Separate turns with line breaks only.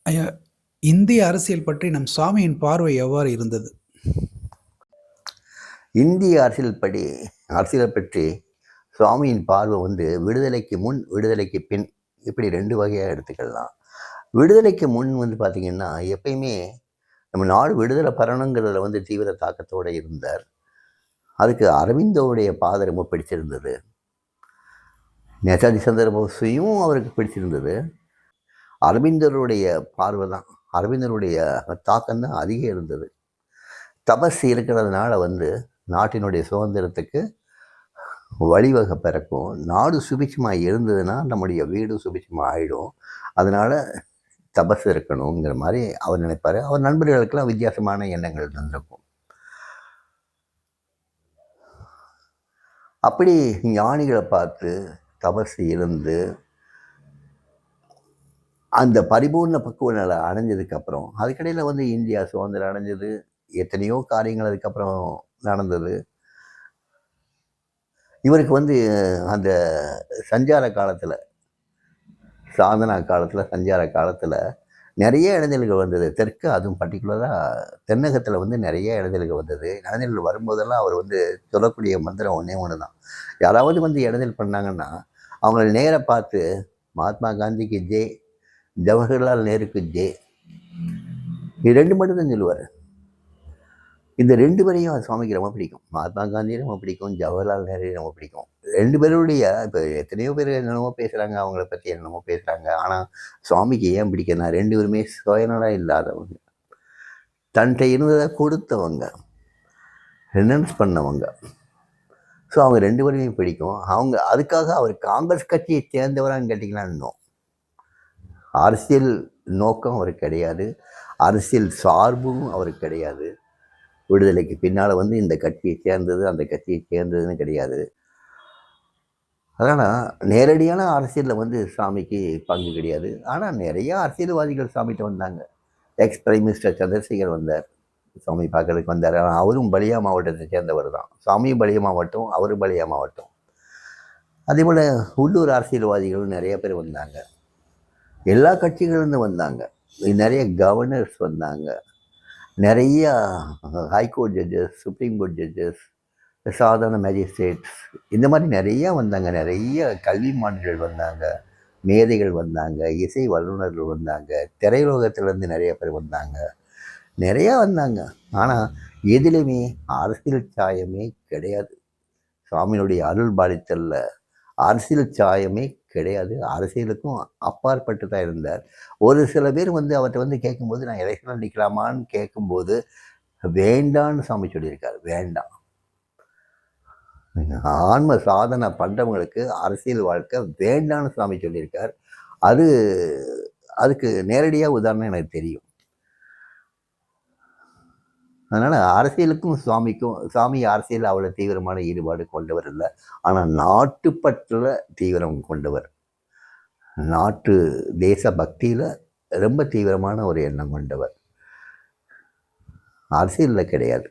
ஐயா, இந்திய அரசியல் பற்றி நம் சுவாமியின் பார்வை எவ்வாறு இருந்தது?
இந்திய அரசியலை பற்றி சுவாமியின் பார்வை வந்து விடுதலைக்கு முன், விடுதலைக்கு பின் இப்படி 2 வகையாக எடுத்துக்கலாம். விடுதலைக்கு முன் வந்து பார்த்திங்கன்னா, எப்பயுமே நம்ம நாடு விடுதலை பெறணுங்கிறதுல வந்து தீவிர தாக்கத்தோடு இருந்தார். அதுக்கு அரவிந்தோடைய பாதை ரொம்ப பிடிச்சிருந்தது. நேதாஜி சந்திர போஸையும் அவருக்கு பிடிச்சிருந்தது. அரவிந்தருடைய பார்வை தான், அரவிந்தருடைய தாக்கம் தான் அதிகம் இருந்தது. தபஸ் இருக்கிறதுனால வந்து நாட்டினுடைய சுதந்திரத்துக்கு வழிவகை பிறக்கும். நாடு சுபிட்சமாக இருந்ததுன்னா நம்முடைய வீடு சுபிட்சமாக ஆகிடும். அதனால் தபஸ் இருக்கணுங்கிற மாதிரி அவர் நினைப்பார். அவர் நண்பர்களுக்கெல்லாம் வித்தியாசமான எண்ணங்கள் இருந்திருக்கும். அப்படி ஞானிகளை பார்த்து தபஸ் இருந்து அந்த பரிபூர்ண பக்குவ நிலை அடைஞ்சதுக்கப்புறம், அதுக்கடையில் வந்து இந்தியா சுதந்திரம் அடைஞ்சது. எத்தனையோ காரியங்கள் அதுக்கப்புறம் நடந்தது. இவருக்கு வந்து அந்த சஞ்சார காலத்தில், சாதனா காலத்தில், சஞ்சார காலத்தில் நிறைய இடைஞ்சல்கள் வந்தது. தெற்கு, அதுவும் பர்டிகுலராக தென்னகத்தில் வந்து நிறைய இடைஞ்சல்கள் வந்தது. இடைஞ்சல்கள் வரும்போதெல்லாம் அவர் வந்து சொல்லக்கூடிய மந்திரம் ஒன்று தான். யாராவது வந்து இடைஞ்சல் பண்ணாங்கன்னா அவங்கள நேராக பார்த்து மகாத்மா காந்திக்கு ஜெய், ஜவஹர்லால் நேருக்கு ஜெய், இது 2 மட்டும் தான் சொல்லுவார். இந்த 2 பேரையும் சுவாமிக்கு ரொம்ப பிடிக்கும். மகாத்மா காந்தியை ரொம்ப பிடிக்கும், ஜவஹர்லால் நேருவையும் ரொம்ப பிடிக்கும். 2 பேருடைய இப்போ எத்தனையோ பேர் என்னென்னமோ பேசுகிறாங்க, அவங்கள பற்றி என்னென்னமோ பேசுகிறாங்க. ஆனால் சுவாமிக்கு ஏன் பிடிக்குன்னா 2 பேருமே சுயநலம் இல்லாதவங்க, தன்கிட்ட இருந்ததை கொடுத்தவங்க, ரெனன்ஸ் பண்ணவங்க. ஸோ அவங்க 2 பேரையும் பிடிக்கும். அவங்க அதுக்காக அவர் காங்கிரஸ் கட்சியை சேர்ந்தவரான்னு கேட்டிங்கன்னா இன்னும் அரசியல் நோக்கம் அவருக்கு கிடையாது, அரசியல் சார்பும் அவருக்கு கிடையாது. விடுதலைக்கு பின்னால் வந்து இந்த கட்சியை சேர்ந்தது, அந்த கட்சியை சேர்ந்ததுன்னு கிடையாது. அதனால் நேரடியான அரசியலில் வந்து சாமிக்கு பங்கு கிடையாது. ஆனால் நிறையா அரசியல்வாதிகள் சாமிகிட்ட வந்தாங்க. எக்ஸ் பிரைம் மினிஸ்டர் சந்திரசேகர் வந்தார், சாமி பார்க்கறதுக்கு வந்தார். அவரும் பலியா மாவட்டத்தை சேர்ந்தவர் தான். சாமியும் பலியா மாவட்டம், அவரும் பலியா மாவட்டம். அதே போல் உள்ளூர் அரசியல்வாதிகள் நிறைய பேர் வந்தாங்க. எல்லா கட்சிகளிலிருந்து வந்தாங்க. நிறைய கவர்னர்ஸ் வந்தாங்க, நிறைய high court judges, supreme court judges, சாதாரண மேஜிஸ்ட்ரேட்ஸ், இந்த மாதிரி நிறையா வந்தாங்க. நிறைய கல்வி மாணவர்கள் வந்தாங்க, மேதைகள் வந்தாங்க, இசை வல்லுநர்கள் வந்தாங்க, திரையுலகத்திலேருந்து நிறைய பேர் வந்தாங்க, நிறையா வந்தாங்க. ஆனால் எதிலுமே அரசியல் சாயமே கிடையாது. சுவாமியினுடைய அருள் பாலித்தலில் அரசியல் சாயமே கிடையாது. அரசியலுக்கும் அப்பாற்பட்டு தான் இருந்தார். ஒரு சில பேர் வந்து அவர்கிட்ட வந்து கேட்கும்போது, நான் எலெக்ஷனில் நிற்கலாமான்னு கேட்கும்போது வேண்டான்னு சாமி சொல்லியிருக்கார். வேண்டாம், ஆன்ம சாதனை பண்ணுறவங்களுக்கு அரசியல் வாழ்க்கை வேண்டான்னு சாமி சொல்லியிருக்கார். அதுக்கு நேரடியாக உதாரணம் எனக்கு தெரியும். அதனால் அரசியலுக்கும் சாமி அரசியல் அவ்வளோ தீவிரமான ஈடுபாடு கொண்டவர் இல்லை. ஆனால் நாட்டுப்பற்றில் தீவிரம் கொண்டவர், நாட்டு தேச பக்தியில் ரொம்ப தீவிரமான ஒரு எண்ணம் கொண்டவர். அரசியலில் கிடையாது.